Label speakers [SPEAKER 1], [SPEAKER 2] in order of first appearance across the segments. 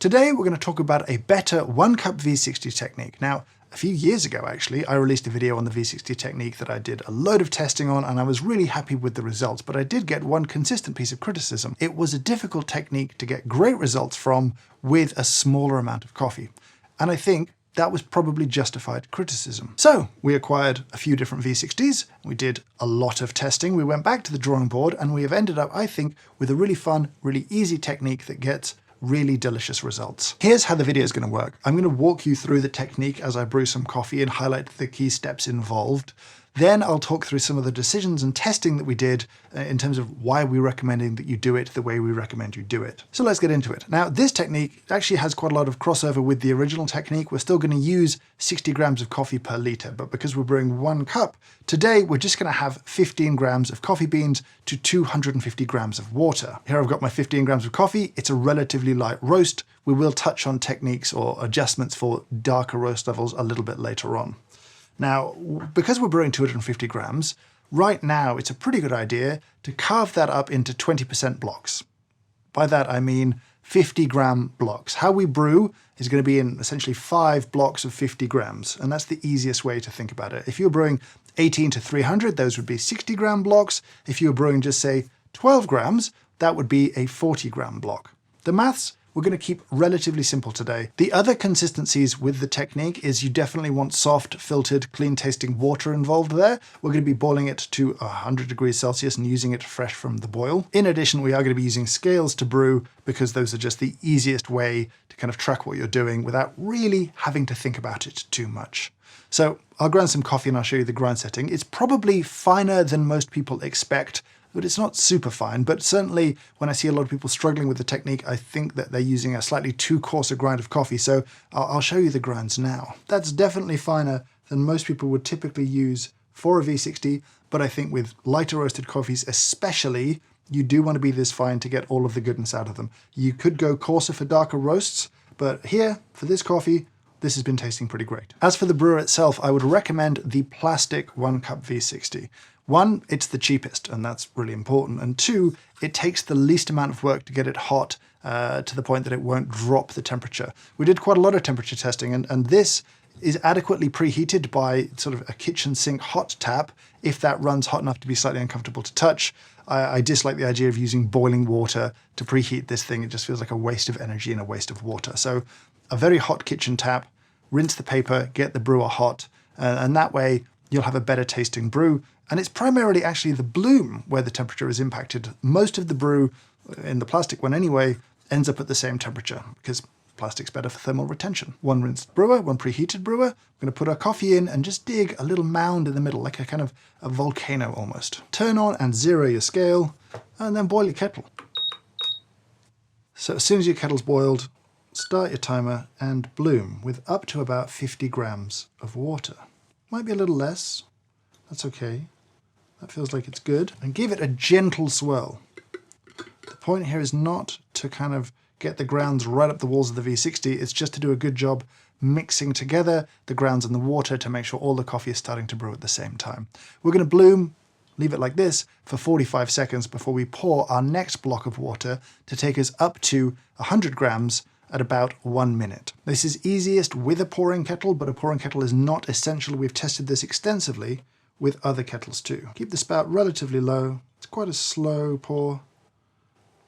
[SPEAKER 1] Today we're going to talk about a better 1 Cup V60 technique. Now, a few years ago actually, I released a video on the V60 technique that I did a load of testing on, and I was really happy with the results, but I did get one consistent piece of criticism. It was a difficult technique to get great results from with a smaller amount of coffee. And I think that was probably justified criticism. So we acquired a few different V60s. We did a lot of testing. We went back to the drawing board and we have ended up, I think, with a really fun, really easy technique that gets really delicious results. Here's how the video is going to work. I'm going to walk you through the technique as I brew some coffee and highlight the key steps involved. Then I'll talk through some of the decisions and testing that we did in terms of why we're recommending that you do it the way we recommend you do it. So let's get into it. Now, this technique actually has quite a lot of crossover with the original technique. We're still going to use 60 grams of coffee per litre, but because we're brewing 1 cup, today we're just going to have 15 grams of coffee beans to 250 grams of water. Here I've got my 15 grams of coffee. It's a relatively light roast. We will touch on techniques or adjustments for darker roast levels a little bit later on. Now, because we're brewing 250 grams, right now it's a pretty good idea to carve that up into 20% blocks. By that I mean 50 gram blocks. How we brew is going to be in essentially 5 blocks of 50 grams, and that's the easiest way to think about it. If you're brewing 18 to 300, those would be 60 gram blocks. If you're brewing just say 12 grams, that would be a 40 gram block. The maths we're going to keep relatively simple today. The other consistencies with the technique is you definitely want soft, filtered, clean tasting water involved there. We're going to be boiling it to 100 degrees Celsius and using it fresh from the boil. In addition, we are going to be using scales to brew because those are just the easiest way to kind of track what you're doing without really having to think about it too much. So I'll grind some coffee and I'll show you the grind setting. It's probably finer than most people expect, but it's not super fine. But certainly when I see a lot of people struggling with the technique, I think that they're using a slightly too coarse a grind of coffee. So I'll show you the grinds now. That's definitely finer than most people would typically use for a V60, but I think with lighter roasted coffees especially, you do want to be this fine to get all of the goodness out of them. You could go coarser for darker roasts, but here, for this coffee, this has been tasting pretty great. As for the brewer itself, I would recommend the plastic 1 Cup V60. 1, it's the cheapest, and that's really important. And 2, it takes the least amount of work to get it hot to the point that it won't drop the temperature. We did quite a lot of temperature testing, and this is adequately preheated by sort of a kitchen sink hot tap if that runs hot enough to be slightly uncomfortable to touch. I dislike the idea of using boiling water to preheat this thing. It just feels like a waste of energy and a waste of water. So a very hot kitchen tap, rinse the paper, get the brewer hot, and that way you'll have a better tasting brew. And it's primarily actually the bloom where the temperature is impacted. Most of the brew, in the plastic one anyway, ends up at the same temperature because plastic's better for thermal retention. 1 rinsed brewer, 1 preheated brewer. We're going to put our coffee in and just dig a little mound in the middle, like a kind of a volcano almost. Turn on and 0 your scale, and then boil your kettle. So as soon as your kettle's boiled, start your timer and bloom with up to about 50 grams of water. Might be a little less, that's okay. That feels like it's good. And give it a gentle swirl. The point here is not to kind of get the grounds right up the walls of the V60, it's just to do a good job mixing together the grounds and the water to make sure all the coffee is starting to brew at the same time. We're going to bloom, leave it like this for 45 seconds before we pour our next block of water to take us up to 100 grams at about 1 minute. This is easiest with a pouring kettle, but a pouring kettle is not essential. We've tested this extensively with other kettles too. Keep the spout relatively low. It's quite a slow pour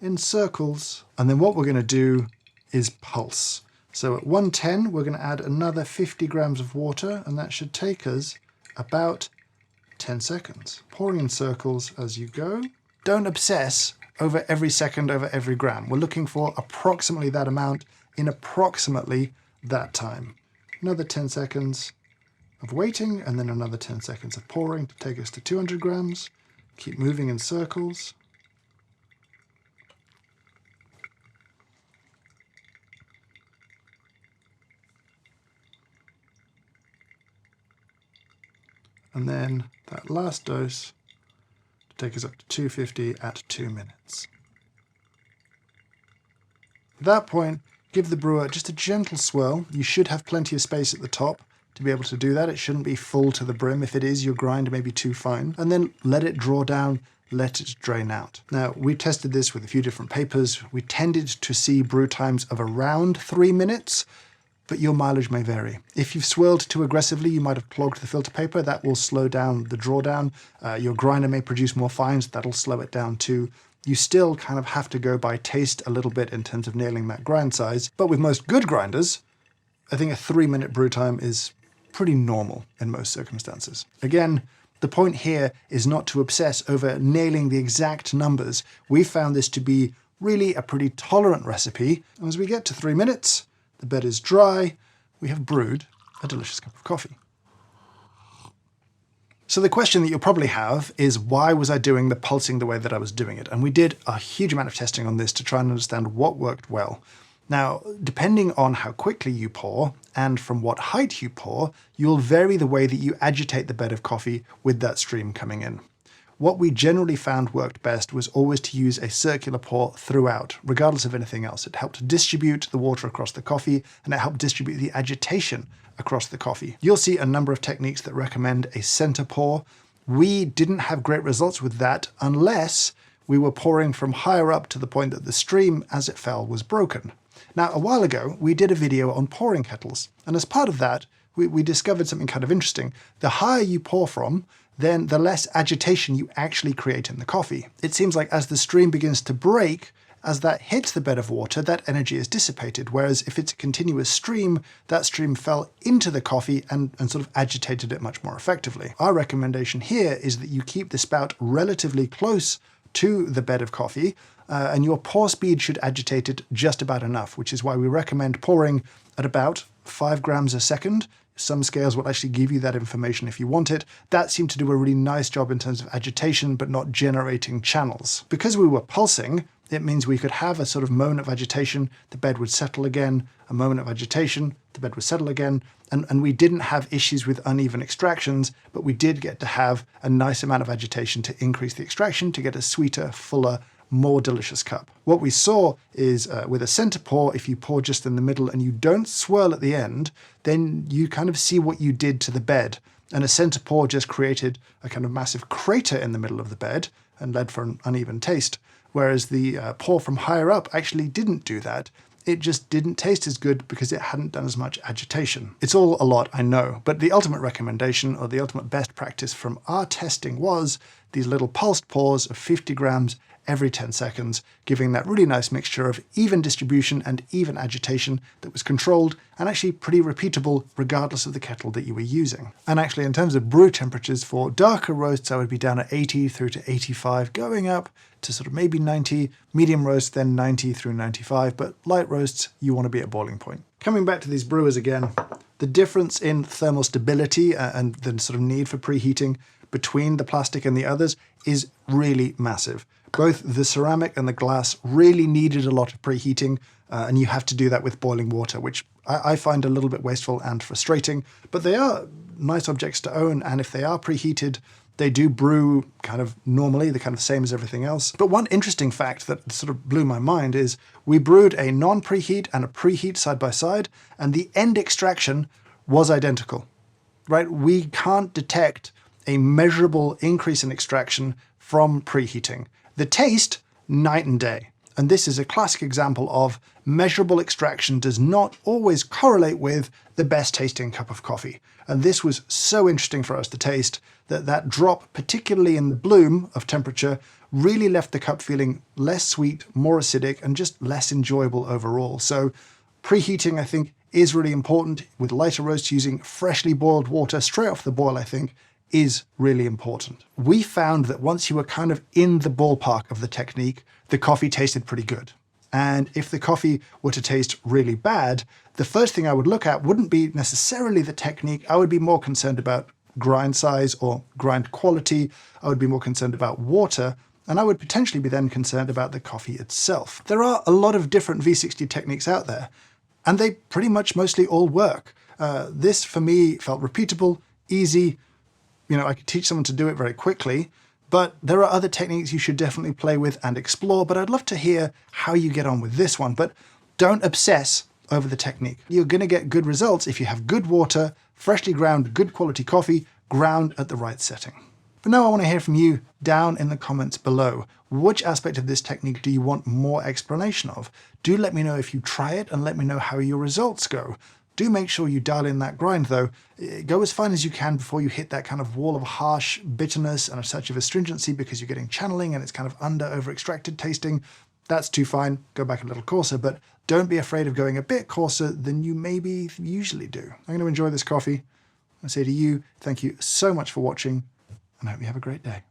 [SPEAKER 1] in circles. And then what we're going to do is pulse. So at 110, we're going to add another 50 grams of water, and that should take us about 10 seconds. Pouring in circles as you go. Don't obsess over every second, over every gram. We're looking for approximately that amount in approximately that time. Another 10 seconds of waiting, and then another 10 seconds of pouring to take us to 200 grams. Keep moving in circles. And then that last dose to take us up to 250 at 2 minutes. At that point, give the brewer just a gentle swirl. You should have plenty of space at the top to be able to do that. It shouldn't be full to the brim. If it is, your grind may be too fine. And then let it draw down let it drain out. Now, we tested this with a few different papers. We tended to see brew times of around 3 minutes, but your mileage may vary. If you've swirled too aggressively, you might have clogged the filter paper. That will slow down the drawdown. Your grinder may produce more fines. That'll slow it down too. You still kind of have to go by taste a little bit in terms of nailing that grind size. But with most good grinders, I think a 3-minute brew time is pretty normal in most circumstances. Again, the point here is not to obsess over nailing the exact numbers. We found this to be really a pretty tolerant recipe. And as we get to 3 minutes, the bed is dry, we have brewed a delicious cup of coffee. So the question that you'll probably have is, why was I doing the pulsing the way that I was doing it? And we did a huge amount of testing on this to try and understand what worked well. Now, depending on how quickly you pour and from what height you pour, you'll vary the way that you agitate the bed of coffee with that stream coming in. What we generally found worked best was always to use a circular pour throughout, regardless of anything else. It helped distribute the water across the coffee, and it helped distribute the agitation across the coffee. You'll see a number of techniques that recommend a center pour. We didn't have great results with that unless we were pouring from higher up to the point that the stream, as it fell, was broken. Now, a while ago, we did a video on pouring kettles, and as part of that, we discovered something kind of interesting. The higher you pour from, then the less agitation you actually create in the coffee. It seems like as the stream begins to break, as that hits the bed of water, that energy is dissipated, whereas if it's a continuous stream, that stream fell into the coffee and sort of agitated it much more effectively. Our recommendation here is that you keep the spout relatively close to the bed of coffee, and your pour speed should agitate it just about enough, which is why we recommend pouring at about 5 grams a second. Some scales will actually give you that information if you want it. That seemed to do a really nice job in terms of agitation, but not generating channels. Because we were pulsing, it means we could have a sort of moment of agitation, the bed would settle again, a moment of agitation, the bed would settle again, and we didn't have issues with uneven extractions, but we did get to have a nice amount of agitation to increase the extraction to get a sweeter, fuller, more delicious cup. What we saw is with a center pour, if you pour just in the middle and you don't swirl at the end, then you kind of see what you did to the bed. And a center pour just created a kind of massive crater in the middle of the bed and led for an uneven taste. Whereas the pour from higher up actually didn't do that. It just didn't taste as good because it hadn't done as much agitation. It's all a lot, I know, but the ultimate recommendation or the ultimate best practice from our testing was these little pulsed pours of 50 grams every 10 seconds, giving that really nice mixture of even distribution and even agitation that was controlled and actually pretty repeatable regardless of the kettle that you were using. And actually, in terms of brew temperatures for darker roasts, I would be down at 80 through to 85, going up to sort of maybe 90, medium roast then 90 through 95, but light roasts, you want to be at boiling point. Coming back to these brewers again, the difference in thermal stability and the sort of need for preheating between the plastic and the others is really massive. Both the ceramic and the glass really needed a lot of preheating, and you have to do that with boiling water, which I find a little bit wasteful and frustrating, but they are nice objects to own, and if they are preheated, they do brew kind of normally, they're kind of the same as everything else. But one interesting fact that sort of blew my mind is we brewed a non-preheat and a preheat side by side, and the end extraction was identical, right? We can't detect a measurable increase in extraction from preheating. The taste, night and day. And this is a classic example of measurable extraction does not always correlate with the best tasting cup of coffee. And this was so interesting for us to taste that that drop, particularly in the bloom of temperature, really left the cup feeling less sweet, more acidic, and just less enjoyable overall. So preheating, I think, is really important. With lighter roasts, using freshly boiled water straight off the boil, I think, is really important. We found that once you were kind of in the ballpark of the technique, the coffee tasted pretty good. And if the coffee were to taste really bad, the first thing I would look at wouldn't be necessarily the technique. I would be more concerned about grind size or grind quality. I would be more concerned about water, and I would potentially be then concerned about the coffee itself. There are a lot of different V60 techniques out there, and they pretty much mostly all work. This, for me, felt repeatable, easy. You know, I could teach someone to do it very quickly, but there are other techniques you should definitely play with and explore, but I'd love to hear how you get on with this one. But don't obsess over the technique. You're going to get good results if you have good water, freshly ground, good quality coffee, ground at the right setting. But now I want to hear from you down in the comments below. Which aspect of this technique do you want more explanation of? Do let me know if you try it and let me know how your results go. Do make sure you dial in that grind though. Go as fine as you can before you hit that kind of wall of harsh bitterness and a touch of astringency because you're getting channeling and it's kind of over-extracted tasting. That's too fine. Go back a little coarser, but don't be afraid of going a bit coarser than you maybe usually do. I'm going to enjoy this coffee. I say to you, thank you so much for watching and I hope you have a great day.